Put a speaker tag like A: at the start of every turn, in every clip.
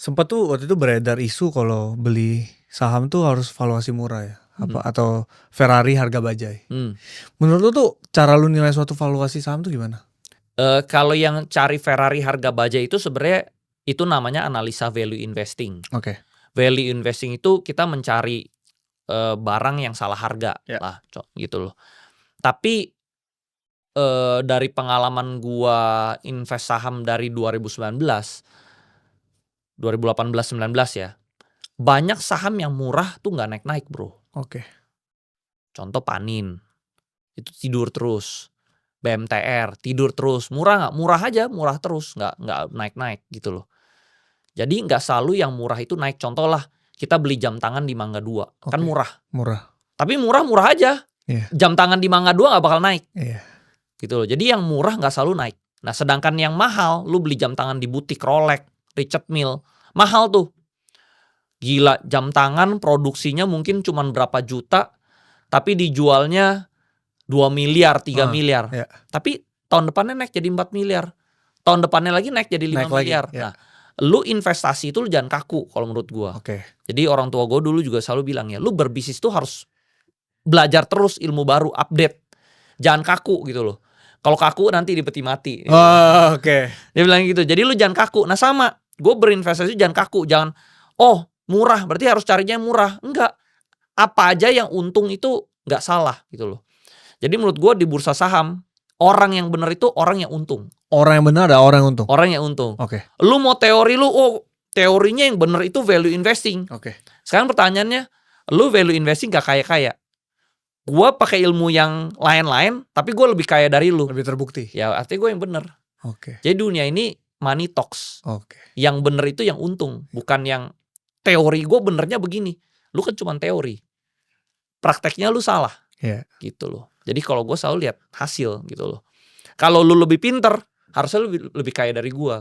A: Sempet tuh waktu itu beredar isu kalau beli saham tuh harus valuasi murah ya, atau Ferrari harga bajai. Menurut lu tuh cara lu nilai suatu valuasi saham tuh gimana?
B: Kalau yang cari Ferrari harga bajai itu sebenarnya itu namanya analisa value investing.
A: Oke.
B: Value investing itu kita mencari barang yang salah harga lah, gitu loh. Tapi dari pengalaman gua invest saham dari 2018-19 ya, banyak saham yang murah tuh nggak naik-naik bro.
A: Oke.
B: Contoh Panin, itu tidur terus. BMTR tidur terus, murah nggak? Murah aja, murah terus, nggak naik-naik gitu loh. Jadi nggak selalu yang murah itu naik. Contoh lah, kita beli jam tangan di Mangga 2, kan murah.
A: Murah.
B: Tapi murah aja. Jam tangan di Mangga 2 nggak bakal naik. Gitu loh. Jadi yang murah nggak selalu naik. Nah sedangkan yang mahal, lu beli jam tangan di butik Rolex, Richard Mille, mahal tuh. Gila, jam tangan produksinya mungkin cuma berapa juta, tapi dijualnya 2 miliar, 3 miliar. Tapi tahun depannya naik jadi 4 miliar. Tahun depannya lagi naik jadi 5 miliar. Nah, lu investasi itu lu jangan kaku kalau menurut gua. Jadi orang tua gua dulu juga selalu bilang ya, lu berbisnis tuh harus belajar terus ilmu baru, update. Jangan kaku gitu loh. Kalau kaku nanti di peti mati. Dia bilang gitu. Jadi lu jangan kaku. Nah sama, gua berinvestasi jangan kaku. Jangan, murah berarti harus carinya yang murah. Enggak. Apa aja yang untung itu nggak salah gitu loh. Jadi menurut gue di bursa saham, orang yang benar itu orang yang untung.
A: Orang yang benar ada orang yang untung?
B: Orang yang untung.
A: Oke.
B: Lu mau teori lu, teorinya yang benar itu value investing.
A: Oke.
B: Sekarang pertanyaannya, lu value investing gak kaya-kaya. Gue pakai ilmu yang lain-lain, tapi gue lebih kaya dari lu.
A: Lebih terbukti?
B: Ya artinya gue yang benar.
A: Oke.
B: Jadi dunia ini money talks.
A: Oke.
B: Yang benar itu yang untung, bukan yang teori gue benernya begini. Lu kan cuma teori. Prakteknya lu salah. Gitu loh. Jadi kalau gue selalu lihat hasil gitu loh. Kalau lu lebih pinter, harusnya lu lebih kaya dari gue.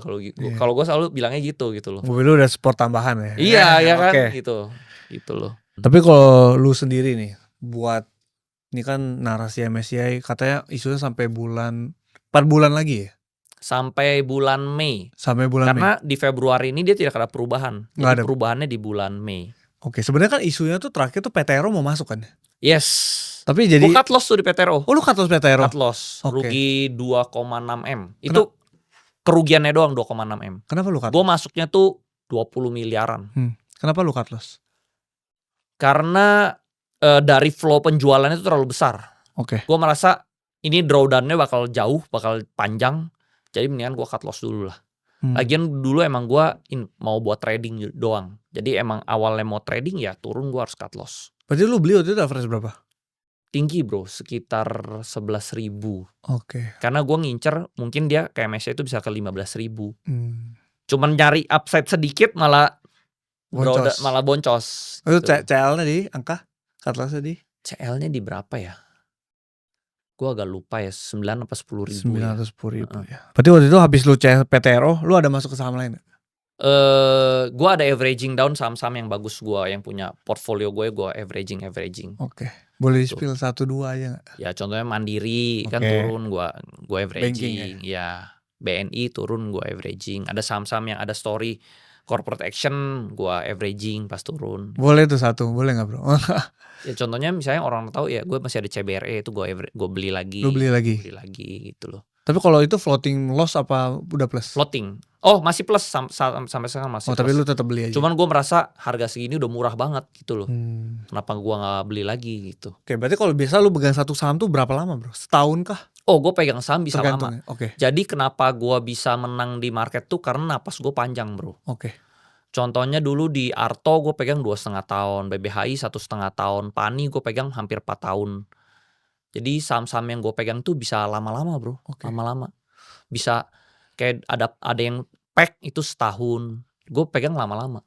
B: Kalau gue selalu bilangnya gitu loh.
A: Mobil lu udah sport tambahan ya?
B: Iya ya kan, gitu loh.
A: Tapi kalau lu sendiri nih, buat ini kan narasi MSCI katanya isunya sampai 4 bulan lagi ya?
B: Sampai bulan Mei.
A: Karena
B: di Februari ini dia tidak ada perubahan. Jadi perubahannya di bulan Mei.
A: Oke, sebenarnya kan isunya tuh terakhir tuh PTRO mau masuk kan?
B: Yes.
A: Tapi jadi
B: gue cut loss tuh di PTRO.
A: Oh lu cut loss PTRO?
B: Cut loss. Rugi 2,6 M. Itu kerugiannya doang 2,6 M.
A: Kenapa lu cut loss?
B: Gue masuknya tuh 20 miliaran.
A: Kenapa lu cut loss?
B: Karena dari flow penjualannya itu terlalu besar. Gue merasa ini drawdown-nya bakal jauh, bakal panjang. Jadi mendingan gue cut loss dulu lah. Lagian dulu emang gue mau buat trading doang. Jadi emang awalnya mau trading ya turun gue harus cut loss.
A: Berarti lu beli waktu itu average berapa?
B: Tinggi bro, sekitar 11.000. Karena gue ngincer mungkin dia kayak MSCI itu bisa ke 15.000. Cuman nyari upside sedikit malah boncos.
A: Itu CL-nya di angka? Cut loss-nya di? CL-nya
B: di berapa ya? Gue agak lupa ya, 9 apa 10.000
A: 9 atau 10.000 ya. Berarti waktu itu habis lu PTRO, lu ada masuk ke saham lain gak?
B: Gue ada averaging down saham-saham yang bagus gue, yang punya portfolio gue averaging.
A: Boleh spill 1-2 aja gak?
B: Ya contohnya Mandiri kan turun, gue averaging. Ya BNI turun, gue averaging. Ada saham-saham yang ada story corporate action, gue averaging pas turun.
A: Boleh tuh satu, boleh gak bro?
B: Ya contohnya misalnya orang tahu ya, gue masih ada CBRE itu gue beli lagi.
A: Lu beli lagi?
B: Beli lagi gitu loh.
A: Tapi kalau itu floating loss apa udah plus?
B: Floating. Masih plus sampai sekarang masih plus.
A: Tapi lu tetap beli aja?
B: Cuman gue merasa harga segini udah murah banget gitu loh. Kenapa gue gak beli lagi gitu.
A: Oke, berarti kalau biasa lu pegang satu saham tuh berapa lama bro? Setahun kah?
B: Gue pegang saham bisa lama.
A: Ya?
B: Jadi kenapa gue bisa menang di market tuh karena napas gue panjang bro. Contohnya dulu di Arto gue pegang 2,5 tahun, BBHI 1,5 tahun, Pani gue pegang hampir 4 tahun. Jadi saham-saham yang gue pegang tuh bisa lama-lama bro, lama-lama. Bisa kayak ada yang pack itu setahun, gue pegang lama-lama.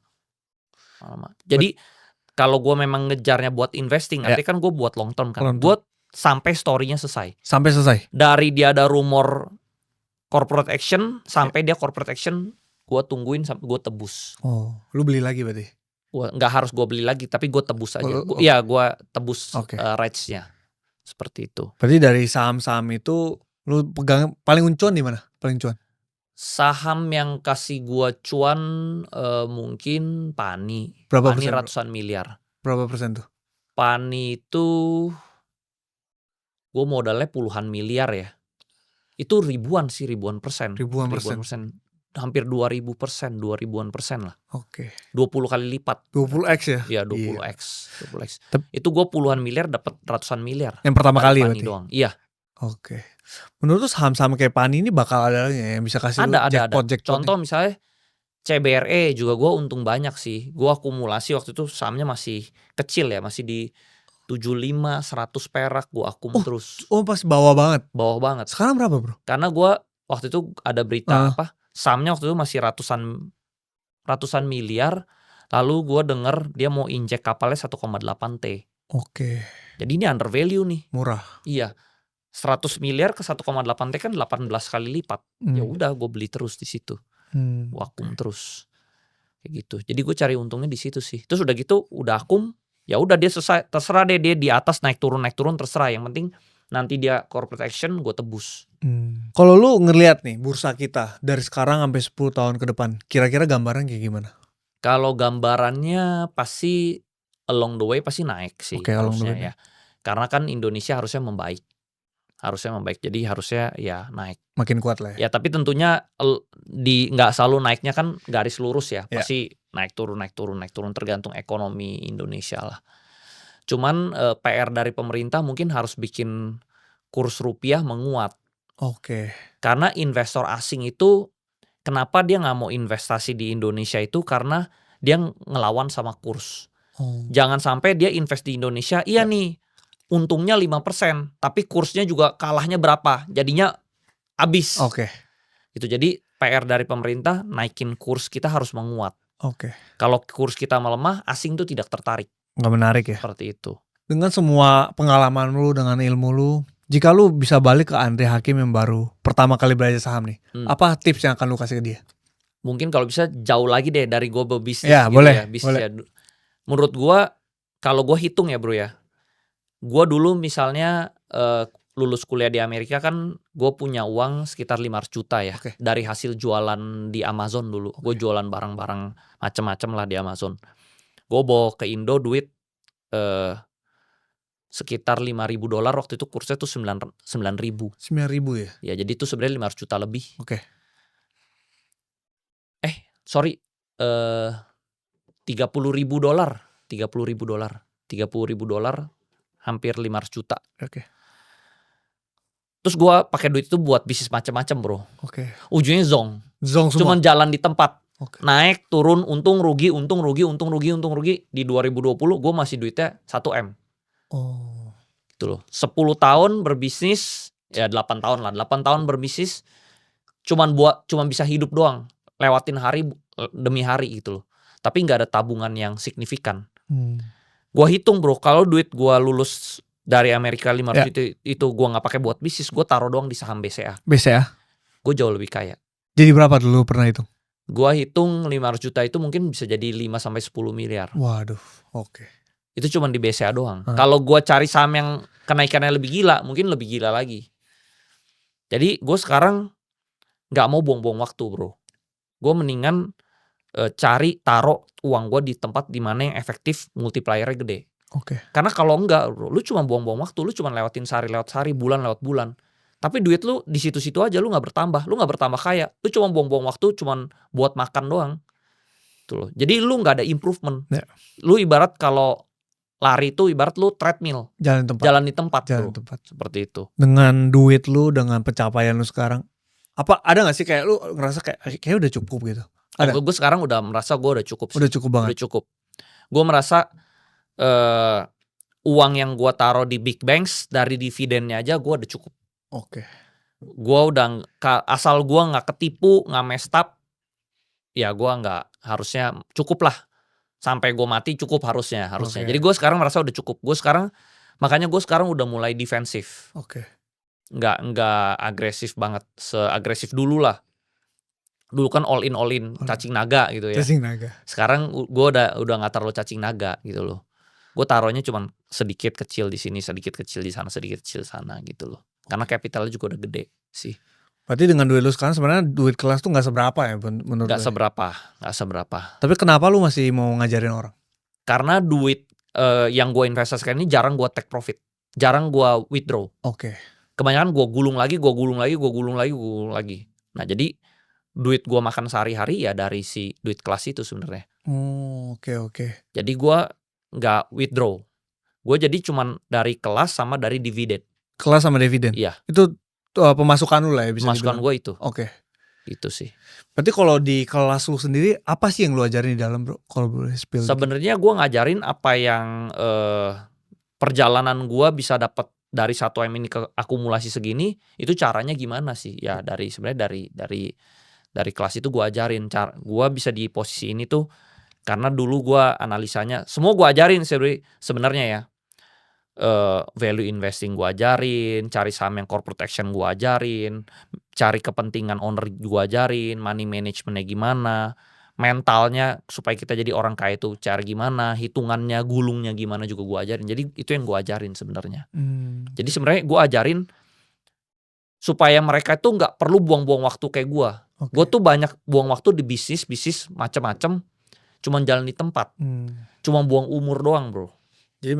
B: Jadi kalau gue memang ngejarnya buat investing, artinya kan gue buat long term kan. Gue sampai story-nya selesai.
A: Sampai selesai?
B: Dari dia ada rumor corporate action, sampai dia corporate action, gue tungguin sampai gue tebus.
A: Lu beli lagi berarti?
B: Nggak harus gue beli lagi, tapi gue tebus aja. Iya, gue tebus rights-nya. Seperti itu.
A: Berarti dari saham-saham itu lu pegang paling uncuan di mana? Paling cuan?
B: Saham yang kasih gua cuan mungkin Pani.
A: Berapa
B: Pani
A: persen?
B: ratusan miliar.
A: Berapa persen tuh?
B: Pani itu gua modalnya puluhan miliar ya. Itu ribuan persen.
A: Ribuan persen.
B: Hampir 2000%, 2000-an persen lah.
A: Oke.
B: 20 kali lipat.
A: 20x ya?
B: Iya 20x. Itu gue puluhan miliar dapat ratusan miliar.
A: Yang pertama kali
B: berarti doang. Iya.
A: Oke. Menurut lu saham-saham kayak Pani ini bakal ada yang bisa kasih
B: ada.
A: jackpot?
B: Contoh misalnya CBRE juga gue untung banyak sih. Gue akumulasi waktu itu sahamnya masih kecil ya, masih di 75, 100 perak gue akum terus.
A: Oh pas bawah banget?
B: Bawah banget.
A: Sekarang berapa bro?
B: Karena gue waktu itu ada berita sahamnya waktu itu masih ratusan miliar. Lalu gue denger dia mau injek kapalnya 1,8 T.
A: Oke.
B: Jadi ini under value nih.
A: Murah.
B: Iya. 100 miliar ke 1,8 T kan 18 kali lipat. Ya udah gue beli terus di situ. Gue akum terus. Kayak gitu. Jadi gue cari untungnya di situ sih. Terus udah gitu udah akum, ya udah dia selesai, terserah deh dia di atas naik turun terserah. Yang penting nanti dia corporate action gue tebus.
A: Kalau lu ngelihat nih bursa kita dari sekarang sampai 10 tahun ke depan, kira-kira gambaran kayak gimana?
B: Kalau gambarannya pasti along the way pasti naik sih.
A: Oke,
B: harusnya ya. Karena kan Indonesia harusnya membaik. Jadi harusnya ya naik.
A: Makin kuat lah ya.
B: Ya tapi tentunya nggak selalu naiknya kan garis lurus ya. Pasti naik turun tergantung ekonomi Indonesia lah. Cuman PR dari pemerintah mungkin harus bikin kurs rupiah menguat.
A: Oke.
B: Karena investor asing itu kenapa dia nggak mau investasi di Indonesia itu karena dia ngelawan sama kurs. Jangan sampai dia invest di Indonesia, nih untungnya 5%, tapi kursnya juga kalahnya berapa, jadinya habis.
A: Oke.
B: Itu jadi PR dari pemerintah naikin kurs kita harus menguat.
A: Oke.
B: Kalau kurs kita melemah, asing tuh tidak tertarik.
A: Nggak menarik ya?
B: Seperti itu.
A: Dengan semua pengalaman lu, dengan ilmu lu, jika lu bisa balik ke Andre Hakim yang baru pertama kali belajar saham nih, apa tips yang akan lu kasih ke dia?
B: Mungkin kalau bisa jauh lagi deh dari gue berbisnis.
A: Ya,
B: gitu
A: boleh,
B: ya. Bisnis ya. Menurut gue, kalau gue hitung ya bro ya, gue dulu misalnya lulus kuliah di Amerika kan gue punya uang sekitar 500 juta ya. Dari hasil jualan di Amazon dulu. Gue jualan barang-barang macem-macem lah di Amazon. Gue bawa ke Indo duit sekitar $5.000 waktu itu kursnya tuh 9.000.
A: 9.000 ya?
B: Ya jadi itu sebenarnya 500 juta lebih.
A: Oke.
B: Sorry, $30.000. Hampir 500 juta.
A: Oke.
B: Terus gue pakai duit itu buat bisnis macam-macam bro.
A: Oke.
B: Ujungnya zong
A: semua.
B: Cuman jalan di tempat. Naik, turun, untung, rugi. Di 2020 gue masih duitnya 1M. Gitu loh. 10 tahun berbisnis, ya 8 tahun lah. 8 tahun berbisnis, cuman bisa hidup doang. Lewatin hari demi hari gitu loh. Tapi gak ada tabungan yang signifikan. Gue hitung bro, kalau duit gue lulus dari Amerika 500 juta itu gue gak pakai buat bisnis, gue taruh doang di saham BCA. Gue jauh lebih kaya.
A: Jadi berapa dulu pernah hitung?
B: Gue hitung 500 juta itu mungkin bisa jadi 5-10 miliar.
A: Waduh, oke.
B: Itu cuma di BCA doang. Kalau gue cari saham yang kenaikannya lebih gila, mungkin lebih gila lagi. Jadi gue sekarang gak mau buang-buang waktu bro. Gue mendingan taruh uang gue di tempat dimana yang efektif multipliernya gede. Karena kalau enggak bro, lu cuma buang-buang waktu, lu cuma lewatin sehari lewat sehari, bulan lewat bulan. Tapi duit lu di situ-situ aja, lu gak bertambah kaya. Lu cuma buang-buang waktu, cuma buat makan doang. Tuh loh. Jadi lu gak ada improvement. Lu ibarat kalau lari itu ibarat lu treadmill. Jalan di tempat. Seperti itu.
A: Dengan duit lu, dengan pencapaian lu sekarang, ada gak sih kayak lu ngerasa kayak udah cukup gitu?
B: Gue sekarang udah merasa gue udah cukup sih.
A: Udah cukup banget.
B: Udah cukup. Gue merasa uang yang gue taruh di big banks dari dividennya aja gue udah cukup. Gue udah asal gue nggak ketipu, nggak messed up, ya gue nggak, harusnya cukup lah. Sampai gue mati cukup harusnya. Jadi gue sekarang merasa udah cukup. Makanya gue sekarang udah mulai defensif. Nggak agresif banget, seagresif dulu lah. Dulu kan all in cacing naga gitu ya. Sekarang gue udah nggak terlalu cacing naga gitu loh. Gue taruhnya cuma sedikit kecil di sini, sedikit kecil di sana, sedikit kecil sana gitu loh. Karena capitalnya juga udah gede sih.
A: Berarti dengan duit lu sekarang sebenarnya duit kelas tuh nggak seberapa ya menurut
B: Nggak
A: lu?
B: seberapa.
A: Tapi kenapa lu masih mau ngajarin orang?
B: Karena duit yang gue investasikan ini jarang gue take profit, jarang gue withdraw.
A: Oke.
B: Kebanyakan gue gulung lagi. Nah jadi duit gue makan sehari-hari ya dari si duit kelas itu sebenarnya.
A: Oke.
B: Jadi gue nggak withdraw. Gue jadi cuman dari kelas sama dari dividen.
A: Kelas sama dividen?
B: Iya.
A: Itu pemasukan lu lah ya bisa
B: Pemasukan gue itu.
A: Oke.
B: Itu sih.
A: Berarti kalau di kelas lu sendiri apa sih yang lu ajarin di dalam, bro? Kalau boleh spill.
B: Sebenarnya gue ngajarin apa yang perjalanan gue bisa dapat dari 1M ini ke akumulasi segini, itu caranya gimana sih? Ya sebenarnya dari kelas itu gue ajarin cara gue bisa di posisi ini tuh karena dulu gue analisanya semua gue ajarin sebenarnya ya. Value investing gue ajarin, cari saham yang corporate action gue ajarin, cari kepentingan owner gue ajarin, money managementnya gimana, mentalnya supaya kita jadi orang kaya itu cara gimana, hitungannya, gulungnya gimana juga gue ajarin. Jadi itu yang gue ajarin sebenarnya. Jadi sebenarnya gue ajarin supaya mereka itu nggak perlu buang-buang waktu kayak gue. Gue tuh banyak buang waktu di bisnis macam-macam, cuman jalan di tempat, cuma buang umur doang, bro. Jadi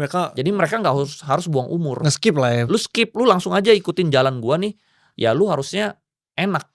B: mereka nggak harus buang umur.
A: Nge-skip lah ya.
B: Lu skip, lu langsung aja ikutin jalan gua nih. Ya lu harusnya enak.